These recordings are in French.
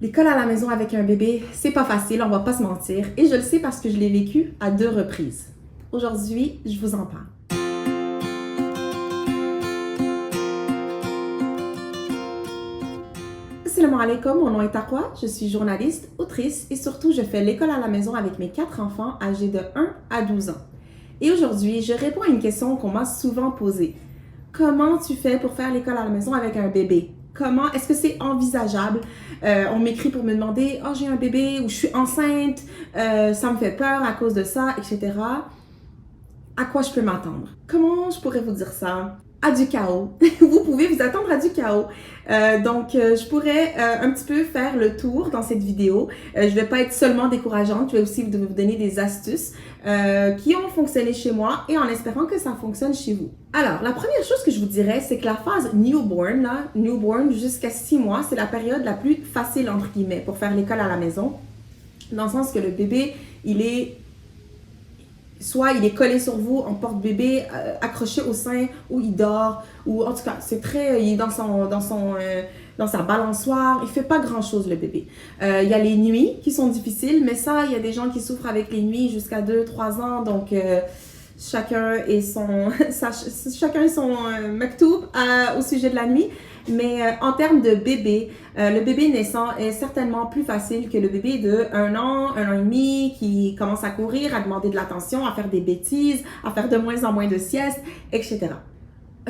L'école à la maison avec un bébé, c'est pas facile, on va pas se mentir. Et je le sais parce que je l'ai vécu à 2 reprises. Aujourd'hui, je vous en parle. Assalamu alaikum, mon nom est Taqwa, je suis journaliste, autrice et surtout je fais l'école à la maison avec mes 4 enfants âgés de 1 à 12 ans. Et aujourd'hui, je réponds à une question qu'on m'a souvent posée. Comment tu fais pour faire l'école à la maison avec un bébé? Comment est-ce que c'est envisageable? On m'écrit pour me demander « Oh, j'ai un bébé » ou « Je suis enceinte, ça me fait peur à cause de ça, etc. » À quoi je peux m'attendre? Comment je pourrais vous dire ça? À du chaos. Vous pouvez vous attendre à du chaos. Je pourrais un petit peu faire le tour dans cette vidéo. Je ne vais pas être seulement décourageante, je vais aussi vous donner des astuces qui ont fonctionné chez moi et en espérant que ça fonctionne chez vous. Alors, la première chose que je vous dirais, c'est que la phase newborn jusqu'à 6 mois, c'est la période la plus facile, entre guillemets, pour faire l'école à la maison. Dans le sens que le bébé, soit il est collé sur vous en porte-bébé, accroché au sein, ou il dort, ou en tout cas, il est dans sa balançoire, il fait pas grand-chose le bébé. Il y a les nuits qui sont difficiles, mais ça, il y a des gens qui souffrent avec les nuits jusqu'à 2-3 ans, donc chacun et son maktoub au sujet de la nuit. Mais en termes de bébé, le bébé naissant est certainement plus facile que le bébé de 1 an, 1 an et demi, qui commence à courir, à demander de l'attention, à faire des bêtises, à faire de moins en moins de siestes, etc.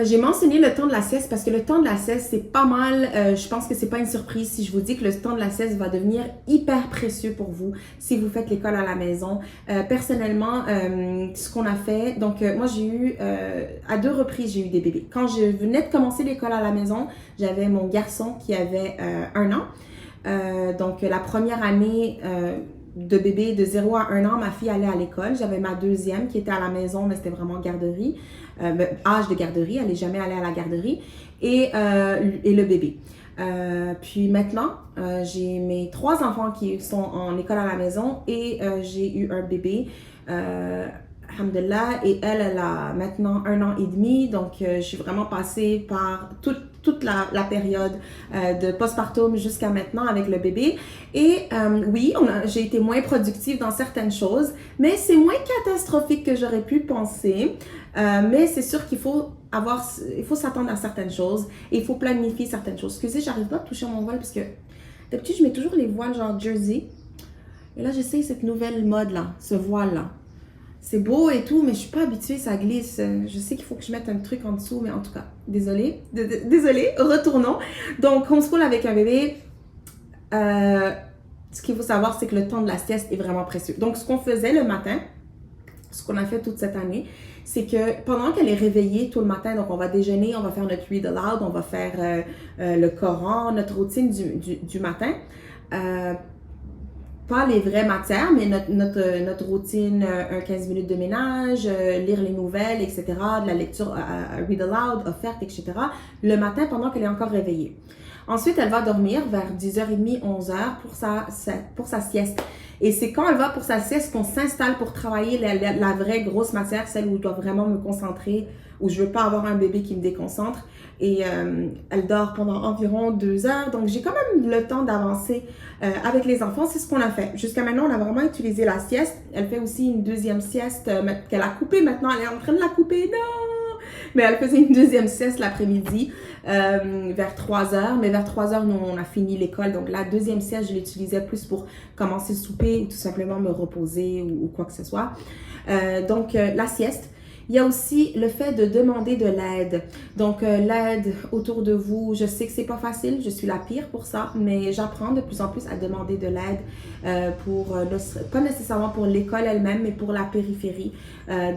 J'ai mentionné le temps de la sieste parce que le temps de la sieste, c'est pas mal. Je pense que c'est pas une surprise si je vous dis que le temps de la sieste va devenir hyper précieux pour vous si vous faites l'école à la maison. Personnellement, ce qu'on a fait, donc moi j'ai eu, à 2 reprises, j'ai eu des bébés. Quand je venais de commencer l'école à la maison, j'avais mon garçon qui avait 1 an. Donc la première année de bébé de 0 à 1 an, ma fille allait à l'école. J'avais ma deuxième qui était à la maison, mais c'était vraiment garderie. Âge de garderie, elle n'est jamais allée à la garderie, et le bébé. Puis maintenant, j'ai mes 3 enfants qui sont en école à la maison et j'ai eu un bébé, alhamdulillah, et elle a maintenant 1 an et demi, donc je suis vraiment passée par toute la période de postpartum jusqu'à maintenant avec le bébé. Et oui, j'ai été moins productive dans certaines choses, mais c'est moins catastrophique que j'aurais pu penser. Mais c'est sûr qu'il faut s'attendre à certaines choses et il faut planifier certaines choses. Excusez, j'arrive pas à toucher mon voile parce que d'habitude, je mets toujours les voiles genre jersey. Et là, j'essaye cette nouvelle mode là, ce voile là. C'est beau et tout, mais je suis pas habituée, ça glisse. Je sais qu'il faut que je mette un truc en dessous, mais en tout cas, désolée. Retournons. Donc, homeschool avec un bébé, ce qu'il faut savoir, c'est que le temps de la sieste est vraiment précieux. Donc, ce qu'on faisait le matin, ce qu'on a fait toute cette année, c'est que pendant qu'elle est réveillée tout le matin, donc on va déjeuner, on va faire notre read aloud, on va faire le Coran, notre routine du matin. Pas les vraies matières, mais notre routine, 15 minutes de ménage, lire les nouvelles, etc., de la lecture read aloud, offerte, etc., le matin pendant qu'elle est encore réveillée. Ensuite, elle va dormir vers 10h30, 11h pour sa sieste. Et c'est quand elle va pour sa sieste qu'on s'installe pour travailler la vraie grosse matière, celle où je dois vraiment me concentrer, où je ne veux pas avoir un bébé qui me déconcentre. Et elle dort pendant environ 2 heures. Donc, j'ai quand même le temps d'avancer avec les enfants. C'est ce qu'on a fait. Jusqu'à maintenant, on a vraiment utilisé la sieste. Elle fait aussi une deuxième sieste qu'elle a coupée maintenant. Elle est en train de la couper. Non! Mais elle faisait une deuxième sieste l'après-midi vers 3 heures. Mais vers 3 heures, nous, on a fini l'école. Donc, la deuxième sieste, je l'utilisais plus pour commencer le souper ou tout simplement me reposer ou quoi que ce soit. La sieste. Il y a aussi le fait de demander de l'aide. Donc, l'aide autour de vous, je sais que c'est pas facile, je suis la pire pour ça, mais j'apprends de plus en plus à demander de l'aide pas nécessairement pour l'école elle-même, mais pour la périphérie.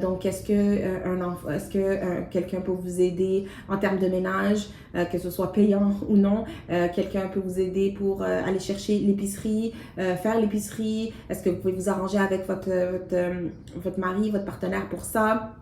Donc, est-ce que quelqu'un peut vous aider en termes de ménage, que ce soit payant ou non? Quelqu'un peut vous aider pour aller chercher l'épicerie, faire l'épicerie? Est-ce que vous pouvez vous arranger avec votre mari, votre partenaire pour ça?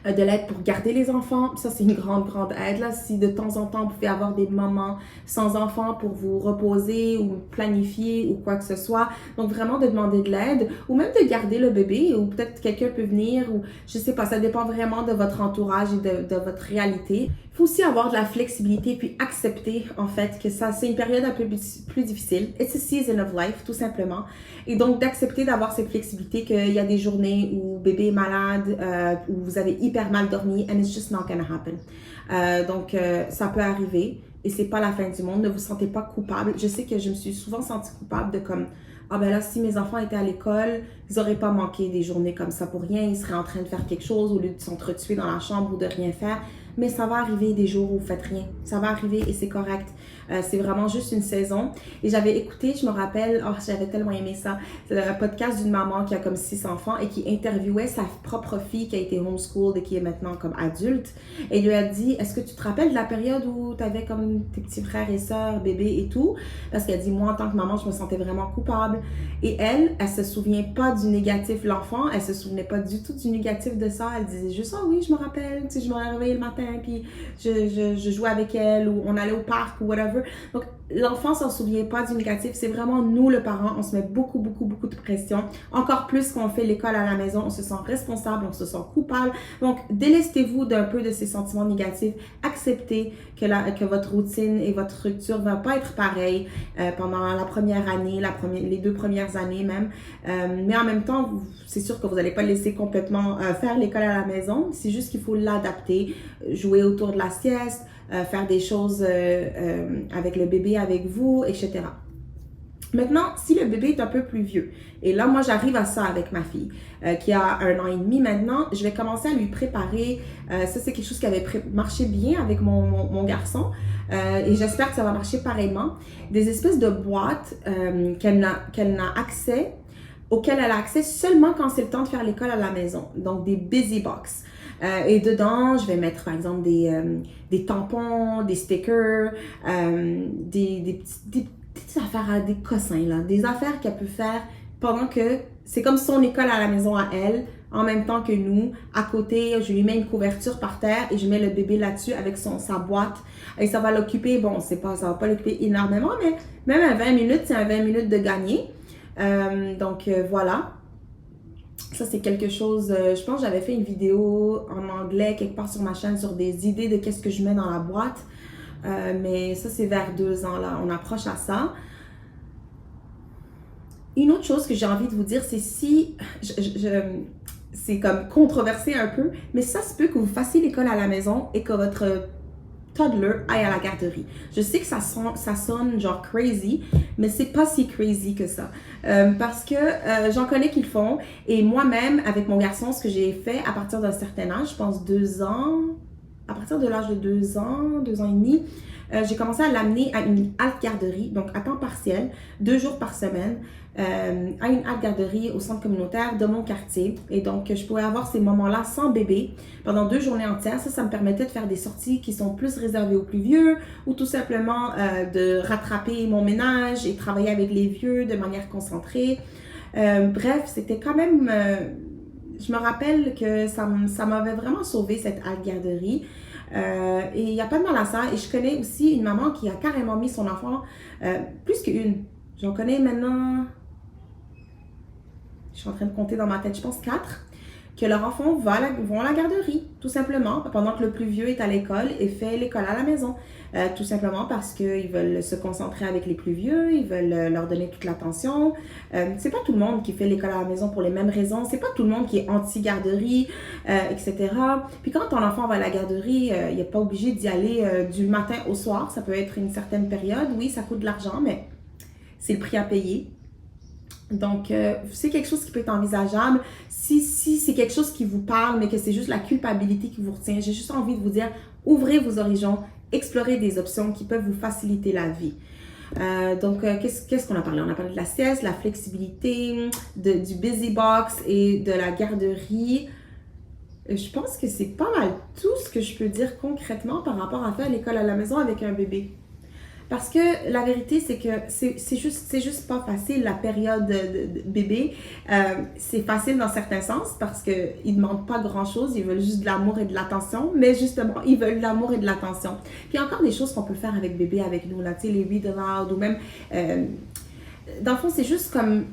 de l'aide pour garder les enfants. Ça, c'est une grande, grande aide. Là, si de temps en temps, vous pouvez avoir des moments sans enfants pour vous reposer ou planifier ou quoi que ce soit. Donc, vraiment de demander de l'aide ou même de garder le bébé ou peut-être quelqu'un peut venir ou je sais pas, ça dépend vraiment de votre entourage et de votre réalité. Il faut aussi avoir de la flexibilité puis accepter en fait que ça, c'est une période un peu plus difficile. It's a season of life, tout simplement. Et donc, d'accepter d'avoir cette flexibilité qu'il y a des journées où bébé est malade, où vous avez hyper mal dormi, and it's just not gonna happen. Donc, ça peut arriver et c'est pas la fin du monde. Ne vous sentez pas coupable. Je sais que je me suis souvent sentie coupable de comme, ah ben là, si mes enfants étaient à l'école, ils auraient pas manqué des journées comme ça pour rien. Ils seraient en train de faire quelque chose au lieu de s'entretuer dans la chambre ou de rien faire. Mais ça va arriver des jours où vous faites rien. Ça va arriver et c'est correct. C'est vraiment juste une saison. Et j'avais écouté, je me rappelle, oh, j'avais tellement aimé ça, c'est un podcast d'une maman qui a comme 6 enfants et qui interviewait sa propre fille qui a été homeschooled et qui est maintenant comme adulte. Et lui a dit, est-ce que tu te rappelles de la période où tu avais comme tes petits frères et sœurs, bébés et tout? Parce qu'elle dit, moi en tant que maman, je me sentais vraiment coupable. Et elle se souvient pas du négatif. L'enfant, elle se souvenait pas du tout du négatif de ça. Elle disait juste, ah oui, je me rappelle, tu sais, je me réveillais le matin puis je jouais avec elle ou on allait au parc ou whatever. Donc, l'enfant s'en souvient pas du négatif. C'est vraiment nous, le parent, on se met beaucoup, beaucoup, beaucoup de pression. Encore plus quand on fait l'école à la maison, on se sent responsable, on se sent coupable. Donc, délestez-vous d'un peu de ces sentiments négatifs. Acceptez que votre routine et votre structure va pas être pareille pendant la première année, les 2 premières années même. Mais en même temps, c'est sûr que vous n'allez pas laisser complètement faire l'école à la maison. C'est juste qu'il faut l'adapter, jouer autour de la sieste, faire des choses avec le bébé avec vous, etc. Maintenant, si le bébé est un peu plus vieux, et là, moi, j'arrive à ça avec ma fille, qui a 1 an et demi maintenant, je vais commencer à lui préparer, ça c'est quelque chose qui avait marché bien avec mon garçon, et j'espère que ça va marcher pareillement, des espèces de boîtes auxquelles elle a accès seulement quand c'est le temps de faire l'école à la maison, donc des busy box. Et dedans, je vais mettre par exemple des tampons, des stickers, des petites affaires, des cossins, là, des affaires qu'elle peut faire pendant que c'est comme son école à la maison à elle, en même temps que nous. À côté, je lui mets une couverture par terre et je mets le bébé là-dessus avec sa boîte. Et ça va l'occuper, bon, ça va pas l'occuper énormément, mais même à 20 minutes, c'est un 20 minutes de gagner. Donc voilà. Ça, c'est quelque chose, je pense que j'avais fait une vidéo en anglais quelque part sur ma chaîne sur des idées de qu'est-ce que je mets dans la boîte. Mais ça, c'est vers 2 ans, là. On approche à ça. Une autre chose que j'ai envie de vous dire, c'est c'est comme controversé un peu, mais ça se peut que vous fassiez l'école à la maison et que votre toddler aille à la garderie. Je sais que ça sonne genre crazy, mais c'est pas si crazy que ça. Parce que j'en connais qui le font. Et moi-même, avec mon garçon, ce que j'ai fait à partir d'un certain âge, je pense 2 ans, à partir de l'âge de 2 ans, 2 ans et demi, j'ai commencé à l'amener à une halte garderie, donc à temps partiel, 2 jours par semaine, à une halte garderie au centre communautaire de mon quartier. Et donc, je pouvais avoir ces moments-là sans bébé pendant 2 journées entières. Ça me permettait de faire des sorties qui sont plus réservées aux plus vieux ou tout simplement de rattraper mon ménage et travailler avec les vieux de manière concentrée. Bref, c'était quand même... je me rappelle que ça m'avait vraiment sauvé cette halte garderie. Et il n'y a pas de mal à ça. Et je connais aussi une maman qui a carrément mis son enfant, plus qu'une. J'en connais maintenant, je suis en train de compter dans ma tête, je pense 4, que leurs enfants vont à la garderie, tout simplement, pendant que le plus vieux est à l'école et fait l'école à la maison. Tout simplement parce qu'ils veulent se concentrer avec les plus vieux, ils veulent leur donner toute l'attention. C'est pas tout le monde qui fait l'école à la maison pour les mêmes raisons, c'est pas tout le monde qui est anti-garderie, etc. Puis quand ton enfant va à la garderie, il n'est pas obligé d'y aller du matin au soir, ça peut être une certaine période. Oui, ça coûte de l'argent, mais c'est le prix à payer. Donc, c'est quelque chose qui peut être envisageable. Si c'est quelque chose qui vous parle, mais que c'est juste la culpabilité qui vous retient, j'ai juste envie de vous dire, ouvrez vos horizons, explorez des options qui peuvent vous faciliter la vie. Donc, qu'est-ce qu'on a parlé? On a parlé de la sieste, la flexibilité, du busy box et de la garderie. Je pense que c'est pas mal tout ce que je peux dire concrètement par rapport à faire l'école à la maison avec un bébé. Parce que la vérité, c'est que c'est juste pas facile, la période de bébé. C'est facile dans certains sens parce qu'ils ne demandent pas grand-chose, ils veulent juste de l'amour et de l'attention, mais justement, ils veulent de l'amour et de l'attention. Puis il y a encore des choses qu'on peut faire avec bébé, avec nous, là, tu sais, les read aloud ou même... dans le fond, c'est juste comme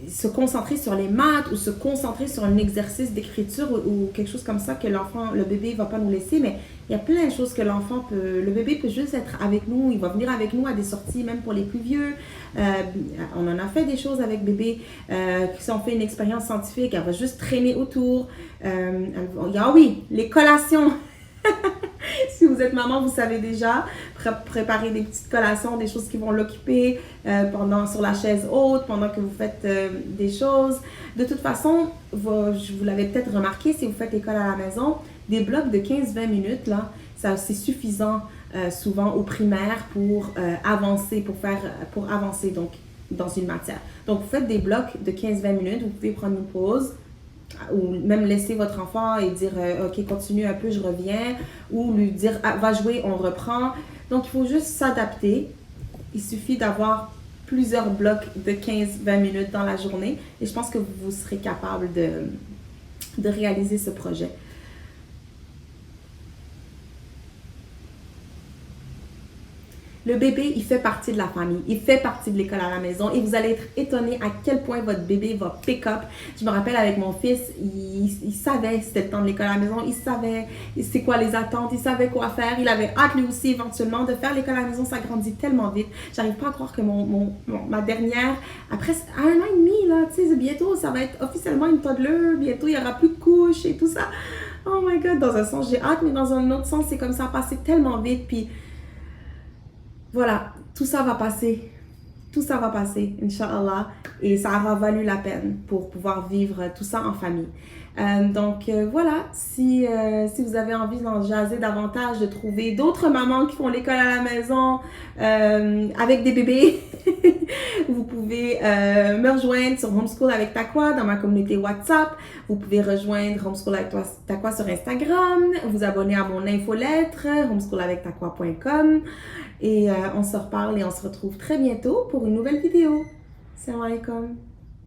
se concentrer sur les maths ou se concentrer sur un exercice d'écriture ou quelque chose comme ça que l'enfant, le bébé ne va pas nous laisser, mais il y a plein de choses que le bébé peut juste être avec nous, il va venir avec nous à des sorties, même pour les plus vieux. On en a fait des choses avec bébé, si on fait une expérience scientifique, elle va juste traîner autour. Oui, les collations. Si vous êtes maman, vous savez déjà préparer des petites collations, des choses qui vont l'occuper sur la chaise haute, pendant que vous faites des choses. De toute façon, vous l'avez peut-être remarqué, si vous faites l'école à la maison, des blocs de 15-20 minutes, là, c'est suffisant souvent au primaire pour avancer, pour avancer donc, dans une matière. Donc, vous faites des blocs de 15-20 minutes, vous pouvez prendre une pause, ou même laisser votre enfant et dire ok, continue un peu, je reviens, ou lui dire va jouer, on reprend. Donc il faut juste s'adapter. Il suffit d'avoir plusieurs blocs de 15-20 minutes dans la journée et je pense que vous serez capable de réaliser ce projet. Le bébé, il fait partie de la famille, il fait partie de l'école à la maison et vous allez être étonné à quel point votre bébé va pick up. Je me rappelle avec mon fils, il savait c'était le temps de l'école à la maison, il savait c'est quoi les attentes, il savait quoi faire, il avait hâte lui aussi éventuellement de faire l'école à la maison, ça grandit tellement vite. J'arrive pas à croire que ma dernière, après 1 an et demi, là, tu sais, bientôt ça va être officiellement une toddler, bientôt il y aura plus de couches et tout ça. Oh my god, dans un sens j'ai hâte, mais dans un autre sens c'est comme ça a passé tellement vite, puis voilà, tout ça va passer. Tout ça va passer, Inch'Allah. Et ça aura valu la peine pour pouvoir vivre tout ça en famille. Voilà, si vous avez envie d'en jaser davantage, de trouver d'autres mamans qui font l'école à la maison avec des bébés, vous pouvez me rejoindre sur Homeschool avec Takwa dans ma communauté WhatsApp. Vous pouvez rejoindre Homeschool avec Takwa sur Instagram, vous abonner à mon infolettre, homeschoolavectakwa.com. Et on se reparle et on se retrouve très bientôt pour une nouvelle vidéo. Salam alaikum.